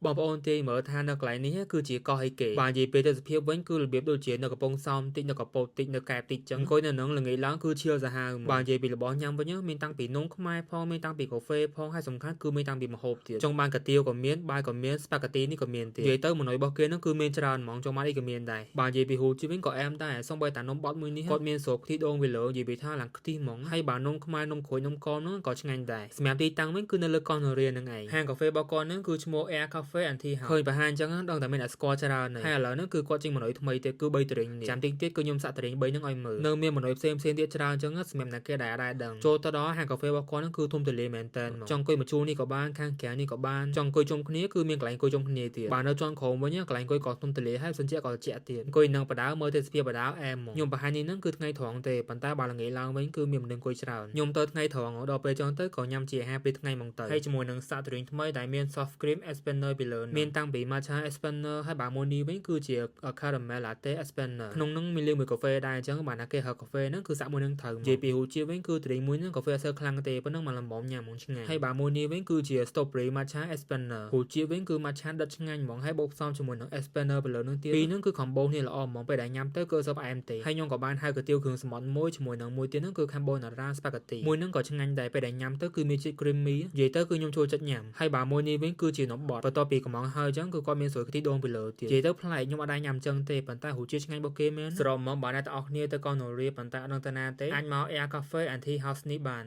បងប្អូនទាយមើលថានៅកន្លែងនេះគឺជាកោះអីគេបាទនិយាយពីទេសភាពវិញគឺរបៀបដូចជានៅកំពង់សោមតិចនៅកពតតិចនៅកែបតិចចឹងអង្គុយនៅនឹងល្ងាចឡើងគឺឈៀលសាហាវបាទនិយាយពីរបស់ញ៉ាំវិញមានតាំងពីនំខ្មែរផងមានតាំងពីកាហ្វេផងហើយសំខាន់គឺមានតាំងពីម្ហូបទៀតចង់បានកាទៀវក៏មានបាយក៏មានស្ប៉ាហ្គាទីនេះក៏មានទៀតនិយាយទៅម៉ឺនុយរបស់គេហ្នឹងគឺមានច្រើនហ្មងចង់បានអីក៏មានដែរបាទនិយាយពីហូជីវិញក៏អែមដែរសូម្បីតែនំបត់មួយនេះគាត់មានស្រូបខ្ទិះដូងវាលើនិយាយពីថាឡើងខ្ទិះហ្មងហើយបាទនំខ្មែរនំក្រួយនំកងហ្នឹងក៏ឆ្ងាញ់ដែរសម្រាប់ទីតាំងវិញគឺនៅលើកោះនរាហ្នឹងឯងហាងកាហ្វេរបស់គាត់ហ្នឹងគឺឈ្មោះ Air Cafe and Tea House ឃើញប្រហែលអញ្ចឹងដឹងតែមានអ្នកស្គាល់ច្រើនហើយឥឡូវហ្នឹងគឺគាត់ចេញម៉ឺនុយថ្មីទៀតគឺ3តរិញនេះចាំតិចទៀតគឺខ្ញុំសាក់តរិញ3ហ្នឹងឲ្យមើលនៅមានម៉ឺនុយផ្សេងទៀតច្រើនអញ្ចឹងសម្រាប់អ្នកគេដែលអាចដឹងចូលទៅដល់ហាងកាហ្វេរបស់គាត់ហ្នឹងគឺធំទូលាយមែនតើចង់អង្គុយមួយជួរនេះក៏បានខាងក្រៅនេះក៏បានចង់អង្គុយជុំគ្នាគឺមានកន្លែងអង្គុយជុំគ្នាទៀតបាទនៅជាន់ក្រោមវិញកន្លែងអង្គុយក៏ធំទូលាយហើយសញ្ជាក់ក៏ត្រជាក់ទៀតអង្គុយនឹងបដៅមើលទេសភាពបដៅអែមហ្មងខ្ញុំបង្ហាញនេះហ្នឹងគឺថ្ងៃត្រង់ទេប៉ុន្តែបើល្ងាចឡើងវិញគឺមានមនុស្សអង្គុយច្រើនខ្ញុំទៅថ្ងៃត្រង់ដល់ពេលចឹងទៅក៏ញ៉ាំជាអាហារពេលថ្ងៃហ្មងទៅហើយជាមួយនឹងសាក់តរិញថ្មីដែលមាន soft cream espresso ពីលើមានតាំងពី matcha espresso ហើយបើមួយនេះវិញគឺជា caramel latte espresso ក្នុងហ្នឹងមានលាយមួយកាហ្វេដែរអញ្ចឹងបាទណាគេហៅកាហ្វេហ្នឹងគឺសាក់មួយហ្នឹងត្រូវនិយាយពីរសជាតិវិញគឺតរិញមួយហ្នឹងកាហ្វេអត់សូវខ្លាំងទេប៉ុណ្ណឹងមកល្មមញ៉ាំហ្មងឆ្ងាញ់ហើយបើមួយនេះវិញគឺជា strawberry matcha espresso រសជាតិវិញគឺ matcha ដិតឆ្ងាញ់ហ្មងហើយបូកផ្សំជាមួយនឹង espresso ពីលើហ្នឹងទៀតពីរហ្នឹងគឺ combo នេះល្អហ្មងពេលដែលញ៉ាំទៅគឺសូវផ្អែមទេហើយខ្ញុំក៏បានហៅកាទៀវគ្រឿងសមុទ្រមួយជាមួយនឹងមួយទៀតហ្នឹងគឺ carbonara spaghetti មួយហ្នឹងក៏ឆ្ងាញ់ដែរពេលដែលញ៉ាំទៅគឺមានជាតិ creamy និយាយទៅគឺខ្ញុំចូលចិត្តញ៉ាំហើយបើមួយនេះវិញគឺជានំបត់បន្ទាប់ពីកំងហើយអញ្ចឹងគឺគាត់មានស្រួយខ្ទិះដូងពីលើទៀតនិយាយទៅប្លែកខ្ញុំអត់ដែរញ៉ាំអញ្ចឹងទេប៉ុន្តែរសជាតិឆ្ងាញ់របស់គេមែនសរុបមកបើអ្នកទាំងអស់គ្នាទៅកោះនរាប៉ុន្តែអត់ដឹងទៅណាទេអាចមក Air Cafe and Tea House នេះបាន